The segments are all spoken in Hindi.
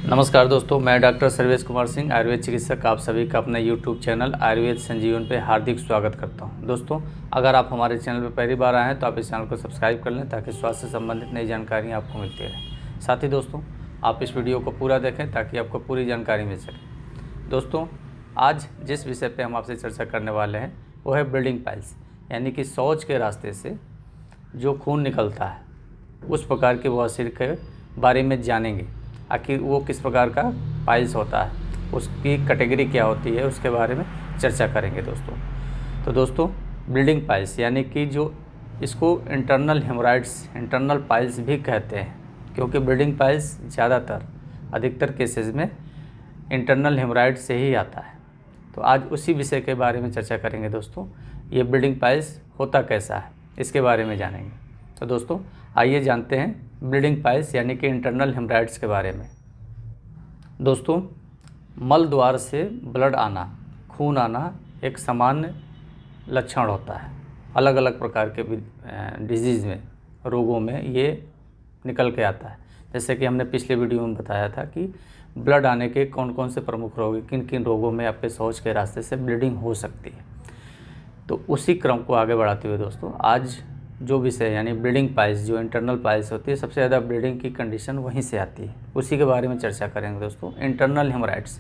नमस्कार दोस्तों, मैं डॉक्टर सर्वेश कुमार सिंह, आयुर्वेद चिकित्सक, आप सभी का अपने यूट्यूब चैनल आयुर्वेद संजीवन पे हार्दिक स्वागत करता हूं। दोस्तों, अगर आप हमारे चैनल पर पहली बार आए हैं तो आप इस चैनल को सब्सक्राइब कर लें ताकि स्वास्थ्य से संबंधित नई जानकारी आपको मिलती रहे। साथ ही दोस्तों, आप इस वीडियो को पूरा देखें ताकि आपको पूरी जानकारी मिल सके। दोस्तों, आज जिस विषय पर हम आपसे चर्चा करने वाले हैं वो है ब्लीडिंग पाइल्स, यानी कि शौच के रास्ते से जो खून निकलता है उस प्रकार के बवासीर के बारे में जानेंगे। आखिर वो किस प्रकार का पाइल्स होता है, उसकी कैटेगरी क्या होती है, उसके बारे में चर्चा करेंगे दोस्तों। तो दोस्तों, ब्लीडिंग पाइल्स यानी कि जो इसको इंटरनल हेमोराइड्स, इंटरनल पाइल्स भी कहते हैं, क्योंकि ब्लीडिंग पाइल्स ज़्यादातर अधिकतर केसेस में इंटरनल हेमोराइड से ही आता है। तो आज उसी विषय के बारे में चर्चा करेंगे दोस्तों। ये ब्लीडिंग पाइल्स होता कैसा है, इसके बारे में जानेंगे। तो दोस्तों, आइए जानते हैं ब्लीडिंग पाइल्स यानी कि इंटरनल हेमोराइड्स के बारे में। दोस्तों, मल द्वार से ब्लड आना, खून आना एक सामान्य लक्षण होता है। अलग अलग प्रकार के डिजीज़ में, रोगों में ये निकल के आता है। जैसे कि हमने पिछले वीडियो में बताया था कि ब्लड आने के कौन कौन से प्रमुख रोग, किन किन रोगों में आपके शौच के रास्ते से ब्लीडिंग हो सकती है। तो उसी क्रम को आगे बढ़ाते हुए दोस्तों, आज जो विषय यानी ब्लीडिंग पाइल्स, जो इंटरनल पाइल्स होती है, सबसे ज़्यादा ब्लीडिंग की कंडीशन वहीं से आती है, उसी के बारे में चर्चा करेंगे दोस्तों। इंटरनल हेमोराइड्स,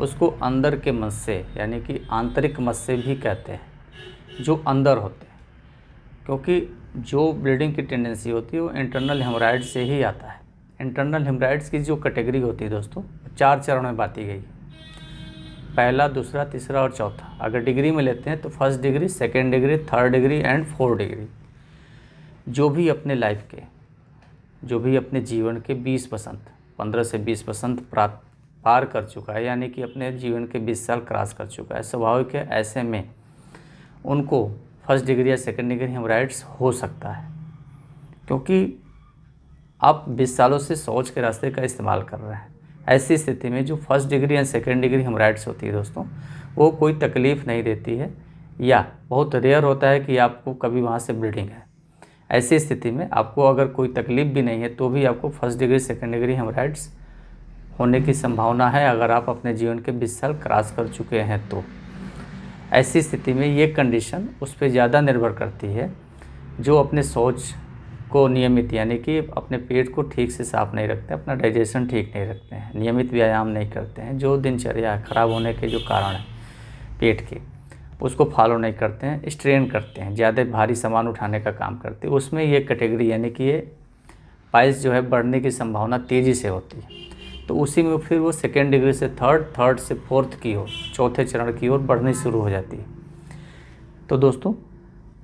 उसको अंदर के मस्से यानी कि आंतरिक मस्से भी कहते हैं, जो अंदर होते हैं, क्योंकि जो ब्लीडिंग की टेंडेंसी होती है वो इंटरनल हेमोराइड से ही आता है। इंटरनल हेमोराइड्स की जो कैटेगरी होती है दोस्तों, 4 चरण में बांटी गई, पहला, दूसरा, तीसरा और चौथा। अगर डिग्री में लेते हैं तो first degree, second degree, third degree and 4th degree. जो भी अपने लाइफ के, जो भी अपने जीवन के 20 वसंत, 15 से 20 वसंत पार कर चुका है, यानी कि अपने जीवन के 20 साल क्रॉस कर चुका है, स्वाभाविक है ऐसे में उनको फर्स्ट डिग्री या सेकेंड डिग्री हेमोराइड्स हो सकता है, क्योंकि आप 20 सालों से शौच के रास्ते का इस्तेमाल कर रहे हैं। ऐसी स्थिति में जो फर्स्ट डिग्री या सेकेंड डिग्री हेमोराइड्स होती है दोस्तों, वो कोई तकलीफ़ नहीं देती है, या बहुत रेयर होता है कि आपको कभी वहाँ से ब्लीडिंग है। ऐसी स्थिति में आपको अगर कोई तकलीफ़ भी नहीं है तो भी आपको first degree, second degree haemorrhoids होने की संभावना है, अगर आप अपने जीवन के 20 साल क्रॉस कर चुके हैं तो। ऐसी स्थिति में ये कंडीशन उस पर ज़्यादा निर्भर करती है जो अपने शौच को नियमित, यानी कि अपने पेट को ठीक से साफ़ नहीं रखते, अपना डाइजेशन ठीक नहीं रखते हैं, नियमित व्यायाम नहीं करते हैं, जो दिनचर्या खराब होने के जो कारण है पेट के, उसको फॉलो नहीं करते हैं, स्ट्रेन करते हैं, ज़्यादा भारी सामान उठाने का काम करते हैं, उसमें ये कैटेगरी यानी कि ये पाइल्स जो है बढ़ने की संभावना तेज़ी से होती है। तो उसी में फिर वो सेकेंड डिग्री से थर्ड से फोर्थ की ओर, चौथे चरण की ओर बढ़नी शुरू हो जाती है। तो दोस्तों,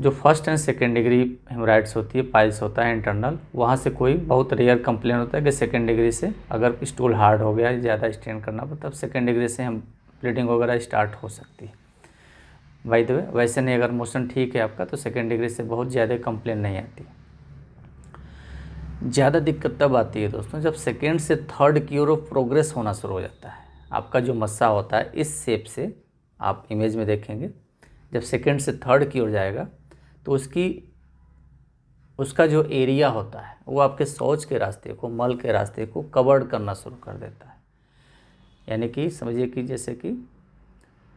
जो first and second degree haemorrhoids होती है, पाइल्स होता है इंटरनल, वहाँ से कोई बहुत रेयर कंप्लेन होता है कि सेकेंड डिग्री से अगर स्टूल हार्ड हो गया, ज़्यादा स्ट्रेन करना पड़ता, तब सेकेंड डिग्री से हम ब्लीडिंग वगैरह स्टार्ट हो सकती है। बाय द वे, वैसे नहीं, अगर मोशन ठीक है आपका तो सेकेंड डिग्री से बहुत ज़्यादा कंप्लेन नहीं आती। ज़्यादा दिक्कत तब आती है दोस्तों जब सेकेंड से थर्ड की ओर प्रोग्रेस होना शुरू हो जाता है। आपका जो मस्सा होता है इस शेप से, आप इमेज में देखेंगे, जब सेकेंड से थर्ड की ओर जाएगा तो उसका जो एरिया होता है वो आपके शौच के रास्ते को, मल के रास्ते को कवर्ड करना शुरू कर देता है, यानी कि समझिए कि जैसे कि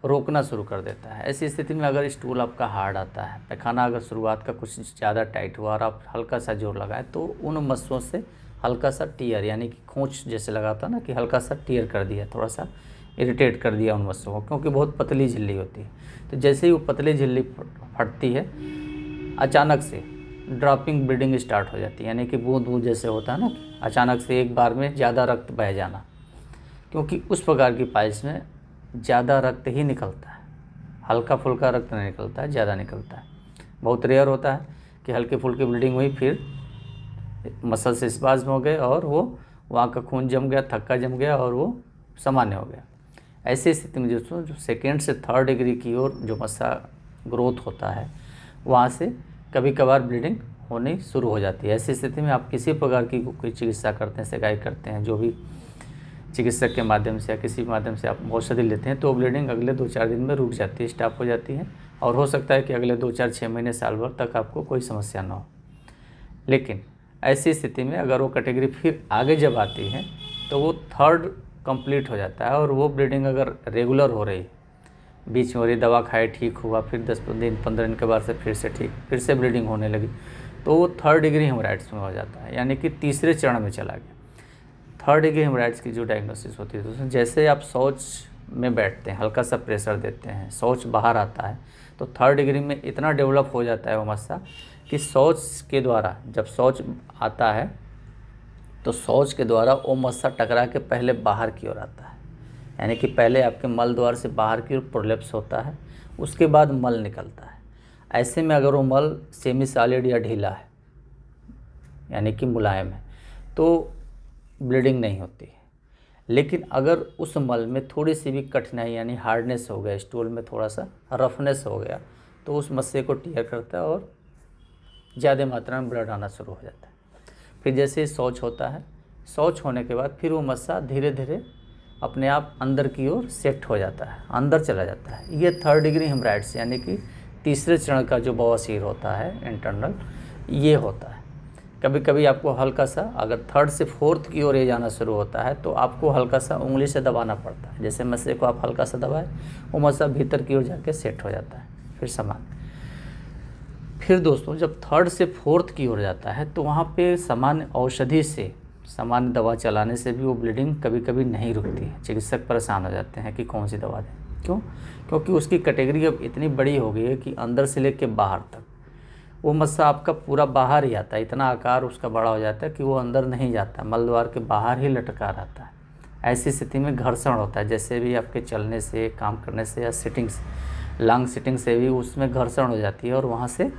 रोकना शुरू कर देता है। ऐसी स्थिति में अगर स्टूल आपका हार्ड आता है, पैखाना अगर शुरुआत का कुछ ज़्यादा टाइट हुआ और आप हल्का सा जोर लगाएं तो उन मस्सों से हल्का सा टीयर, यानी कि खोंच जैसे लगाता ना, कि हल्का सा टीयर कर दिया, थोड़ा सा इरिटेट कर दिया उन मस्सों को, क्योंकि बहुत पतली झिल्ली होती है। तो जैसे ही वो पतली झिल्ली फटती है, अचानक से ड्रॉपिंग ब्लीडिंग स्टार्ट हो जाती है, यानी कि बूंद बूंद जैसे होता है ना, अचानक से एक बार में ज़्यादा रक्त बह जाना, क्योंकि उस प्रकार की पाइल्स में ज़्यादा रक्त ही निकलता है, हल्का फुल्का रक्त नहीं निकलता है, ज़्यादा निकलता है। बहुत रेयर होता है कि हल्के फुल्के ब्लीडिंग हुई, फिर मसल से स्पाज्म हो गए और वो वहाँ का खून जम गया, थक्का जम गया और वो सामान्य हो गया। ऐसी स्थिति में जो सेकेंड से थर्ड डिग्री की ओर जो मस्सा ग्रोथ होता है, वहाँ से कभी कभार ब्लीडिंग होनी शुरू हो जाती है। ऐसी स्थिति में आप किसी प्रकार की कोई चिकित्सा करते हैं, सिकाई करते हैं, जो भी चिकित्सक के माध्यम से या किसी माध्यम से आप औषधि लेते हैं, तो ब्लीडिंग अगले 2-4 दिन में रुक जाती है, स्टॉप हो जाती है, और हो सकता है कि अगले 2-4-6 महीने, साल भर तक आपको कोई समस्या ना हो। लेकिन ऐसी स्थिति में अगर वो कैटेगरी फिर आगे जब आती है तो वो थर्ड कंप्लीट हो जाता है। और वो ब्लीडिंग अगर रेगुलर हो रही, बीच में हो रही, दवा खाए ठीक हुआ, फिर 10 दिन 15 दिन के बाद से फिर से ब्लीडिंग होने लगी, तो वो थर्ड डिग्री हेमोराइड्स में हो जाता है, यानी कि तीसरे चरण में चला गया। थर्ड डिग्री हेमोराइड्स की जो डायग्नोसिस होती है दोस्तों, जैसे आप शौच में बैठते हैं, हल्का सा प्रेशर देते हैं, शौच बाहर आता है, तो थर्ड डिग्री में इतना डेवलप हो जाता है वो मस्सा कि शौच के द्वारा, जब शौच आता है तो शौच के द्वारा वो मस्सा टकरा के पहले बाहर की ओर आता है, यानी कि पहले आपके मल द्वार से बाहर की ओर प्रोलेप्स होता है, उसके बाद मल निकलता है। ऐसे में अगर वो मल सेमी सॉलिड या ढीला है, यानी कि मुलायम है, तो ब्लीडिंग नहीं होती है। लेकिन अगर उस मल में थोड़ी सी भी कठिनाई, यानी हार्डनेस हो गया, स्टूल में थोड़ा सा रफनेस हो गया, तो उस मस्से को टीयर करता है और ज़्यादा मात्रा में ब्लड आना शुरू हो जाता है। फिर जैसे शौच होता है, शौच होने के बाद फिर वो मस्सा धीरे धीरे अपने आप अंदर की ओर शिफ्ट हो जाता है, अंदर चला जाता है। ये थर्ड डिग्री हेमराइड्स, यानी कि तीसरे चरण का जो बवासीर होता है इंटरनल, ये होता है। कभी कभी आपको हल्का सा, अगर थर्ड से फोर्थ की ओर ये जाना शुरू होता है, तो आपको हल्का सा उंगली से दबाना पड़ता है। जैसे मस्से को आप हल्का सा दबाए, वो मस्सा भीतर की ओर जाके सेट हो जाता है, फिर सामान्य। फिर दोस्तों जब थर्ड से फोर्थ की ओर जाता है, तो वहाँ पे सामान्य औषधि से, सामान्य दवा चलाने से भी वो ब्लीडिंग कभी कभी नहीं रुकती है। चिकित्सक परेशान हो जाते हैं कि कौन सी दवा दें। क्यों? क्योंकि उसकी कैटेगरी अब इतनी बड़ी हो गई है कि अंदर से लेके बाहर तक वो मस्सा आपका पूरा बाहर ही आता है, इतना आकार उसका बड़ा हो जाता है कि वो अंदर नहीं जाता, मल द्वार के बाहर ही लटका रहता है। ऐसी स्थिति में घर्षण होता है, जैसे भी आपके चलने से, काम करने से या सिटिंग से, लॉन्ग सिटिंग से भी उसमें घर्षण हो जाती है और वहाँ से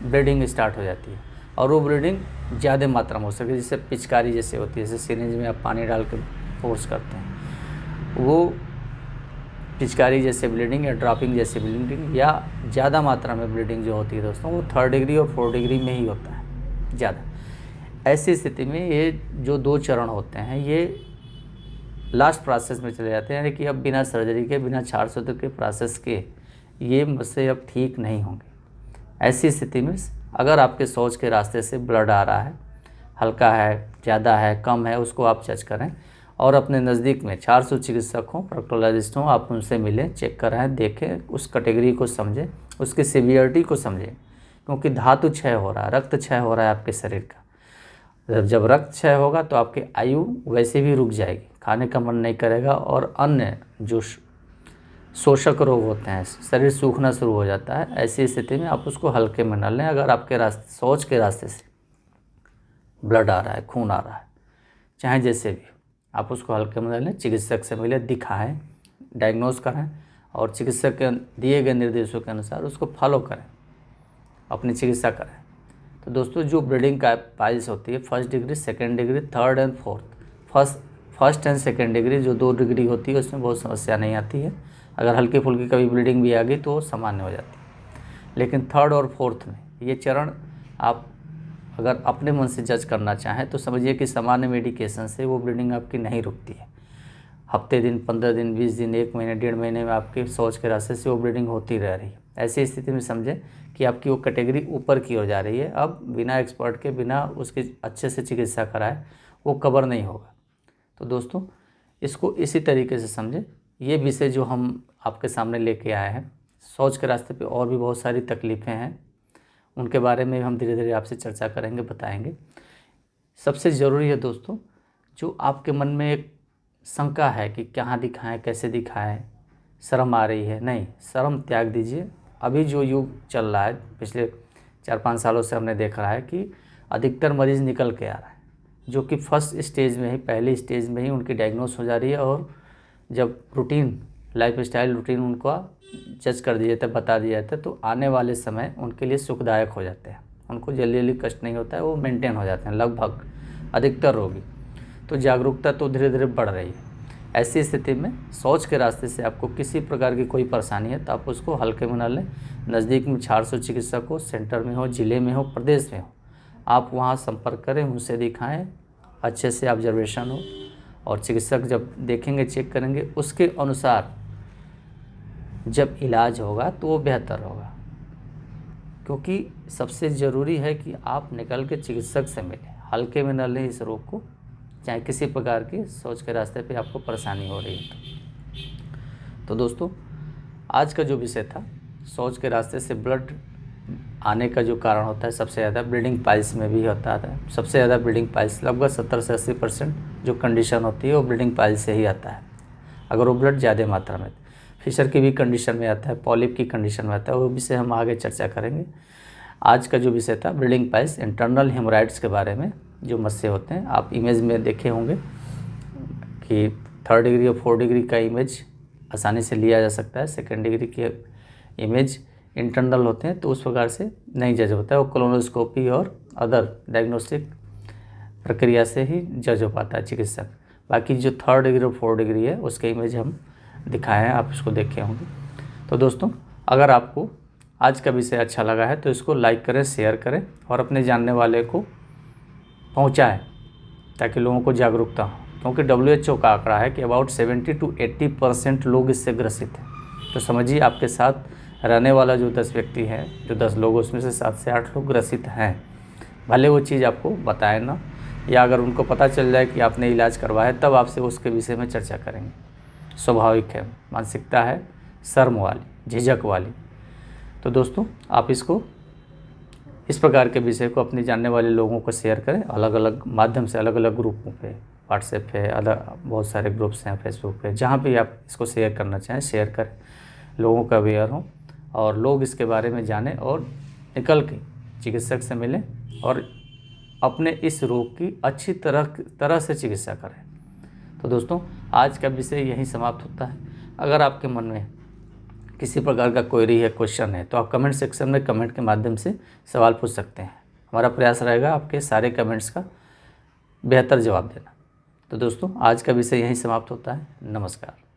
ब्लीडिंग स्टार्ट हो जाती है। और वो ब्लीडिंग ज़्यादा मात्रा में हो सके, जैसे पिचकारी जैसे होती है, जैसे सिरिंज में आप पानी डाल के फोर्स करते हैं, वो पिचकारी जैसे ब्लीडिंग या ड्रॉपिंग जैसे ब्लीडिंग, या ज़्यादा मात्रा में ब्लीडिंग जो होती है दोस्तों, वो थर्ड डिग्री और फोर्थ डिग्री में ही होता है ज़्यादा। ऐसी स्थिति में ये जो 2 चरण होते हैं, ये लास्ट प्रोसेस में चले जाते हैं, यानी कि अब बिना सर्जरी के, बिना छाड़ सूत्र के प्रोसेस के ये मस्से अब ठीक नहीं होंगे। ऐसी स्थिति में अगर आपके शौच के रास्ते से ब्लड आ रहा है, हल्का है, ज़्यादा है, कम है, उसको आप जज करें और अपने नज़दीक में 400 चिकित्सक हों, प्रोक्टोलॉजिस्ट हों, आप उनसे मिलें, चेक कराएं, देखें, उस कैटेगरी को समझें, उसकी सीवियरिटी को समझें। क्योंकि धातु क्षय हो रहा है, रक्त क्षय हो रहा है आपके शरीर का। जब रक्त क्षय होगा तो आपकी आयु वैसे भी रुक जाएगी, खाने का मन नहीं करेगा, और अन्य जो शोषक रोग होते हैं, शरीर सूखना शुरू हो जाता है। ऐसी स्थिति में आप उसको हल्के में न लें। अगर आपके रास्ते, शौच के रास्ते से ब्लड आ रहा है, खून आ रहा है, चाहे जैसे भी, आप उसको हल्के में लें, चिकित्सक से मिलें, दिखाएं, डायग्नोज करें और चिकित्सक के दिए गए निर्देशों के अनुसार उसको फॉलो करें, अपनी चिकित्सा करें। तो दोस्तों जो ब्लीडिंग का पाइल्स होती है, first degree, second degree, third and fourth, first and second degree जो 2 डिग्री होती है, उसमें बहुत समस्या नहीं आती है। अगर हल्की फुल्की कभी ब्लीडिंग भी आ गई तो सामान्य हो जाती है। लेकिन थर्ड और फोर्थ में ये चरण आप अगर अपने मन से जज करना चाहें तो समझिए कि सामान्य मेडिकेशन से वो ब्लीडिंग आपकी नहीं रुकती है। हफ्ते दिन, 15 दिन, 20 दिन, 1 महीने, 1.5 महीने में आपके शौच के रास्ते से वो ब्लीडिंग होती रह रही है। ऐसी स्थिति में समझें कि आपकी वो कैटेगरी ऊपर की ओर जा रही है। अब बिना एक्सपर्ट के, बिना उसके अच्छे से चिकित्सा कराए वो कवर नहीं होगा। तो दोस्तों इसको इसी तरीके से समझें। ये विषय जो हम आपके सामने लेके आए हैं, शौच के रास्ते पे और भी बहुत सारी तकलीफ़ें हैं, उनके बारे में हम धीरे धीरे आपसे चर्चा करेंगे, बताएंगे। सबसे ज़रूरी है दोस्तों, जो आपके मन में एक शंका है कि कहाँ दिखाएं, कैसे दिखाएं, शर्म आ रही है, नहीं, शर्म त्याग दीजिए। अभी जो युग चल रहा है, पिछले 4-5 सालों से हमने देख रहा है कि अधिकतर मरीज़ निकल के आ रहा है, जो कि फर्स्ट स्टेज में ही, पहली स्टेज में ही उनकी डायग्नोस हो जा रही है। और जब रूटीन, लाइफस्टाइल रूटीन उनको जज कर दिया जाता है, बता दिया जाता है, तो आने वाले समय उनके लिए सुखदायक हो जाते हैं, उनको जल्दी जल्दी कष्ट नहीं होता है, वो मेंटेन हो जाते हैं लगभग अधिकतर रोगी। तो जागरूकता तो धीरे धीरे बढ़ रही है। ऐसी स्थिति में शौच के रास्ते से आपको किसी प्रकार की कोई परेशानी है तो आप उसको हल्के में न लें। नज़दीक में 400 चिकित्सक हो, सेंटर में हो, ज़िले में हो, प्रदेश में हो, आप वहाँ संपर्क करें, उनसे दिखाएं, अच्छे से ऑब्जर्वेशन हो, और चिकित्सक जब देखेंगे, चेक करेंगे, उसके अनुसार जब इलाज होगा तो वो बेहतर होगा। क्योंकि सबसे ज़रूरी है कि आप निकल के चिकित्सक से मिलें, हल्के में न लें इस रोग को, चाहे किसी प्रकार की शौच के रास्ते पे आपको परेशानी हो रही है। तो दोस्तों आज का जो विषय था, शौच के रास्ते से ब्लड आने का जो कारण होता है सबसे ज़्यादा ब्लीडिंग पाइल्स में भी होता है। सबसे ज़्यादा ब्लीडिंग पाइल्स लगभग 70 से 80% जो कंडीशन होती है वो ब्लीडिंग पाइल्स से ही आता है, अगर वो ब्लड ज़्यादा मात्रा में। फिशर की भी कंडीशन में आता है, पॉलिप की कंडीशन में आता है, वो विषय हम आगे चर्चा करेंगे। आज का जो विषय था ब्लीडिंग पाइल्स, इंटरनल हेमोराइड्स के बारे में जो मस्से होते हैं, आप इमेज में देखे होंगे कि 3rd डिग्री और 4th डिग्री का इमेज आसानी से लिया जा सकता है। 2nd डिग्री के इमेज इंटरनल होते हैं तो उस प्रकार से नहीं जज होता है, वो कोलोनोस्कोपी और अदर डायग्नोस्टिक प्रक्रिया से ही जज हो पाता है चिकित्सक। बाकी जो 3rd डिग्री और 4th डिग्री है उसके इमेज हम दिखाए हैं, आप इसको देखे होंगे। तो दोस्तों अगर आपको आज का विषय अच्छा लगा है तो इसको लाइक करें, शेयर करें और अपने जानने वाले को पहुंचाएं ताकि लोगों को जागरूकता हो, क्योंकि WHO का आंकड़ा है कि अबाउट 70 to 80% लोग इससे ग्रसित हैं। तो समझिए आपके साथ रहने वाला जो 10 व्यक्ति हैं, जो 10 लोग, उसमें से 7 से 8 लोग ग्रसित हैं। भले वो चीज़ आपको बताए ना, या अगर उनको पता चल जाए कि आपने इलाज करवाया तब आपसे उसके विषय में चर्चा करेंगे। स्वाभाविक है, मानसिकता है शर्म वाली, झिझक वाली। तो दोस्तों आप इसको इस प्रकार के विषय को अपने जानने वाले लोगों को शेयर करें, अलग अलग माध्यम से, अलग अलग ग्रुपों पे, व्हाट्सएप पे, अलग बहुत सारे ग्रुप्स हैं, फेसबुक पे, जहाँ भी आप इसको शेयर करना चाहें शेयर करें, लोगों का अवेयर हो और लोग इसके बारे में जानें और निकल के चिकित्सक से मिलें और अपने इस रोग की अच्छी तरह से चिकित्सा करें। तो दोस्तों आज का विषय यहीं समाप्त होता है। अगर आपके मन में किसी प्रकार का क्वेरी है, क्वेश्चन है, तो आप कमेंट सेक्शन में कमेंट के माध्यम से सवाल पूछ सकते हैं। हमारा प्रयास रहेगा आपके सारे कमेंट्स का बेहतर जवाब देना। तो दोस्तों आज का विषय यहीं समाप्त होता है। नमस्कार।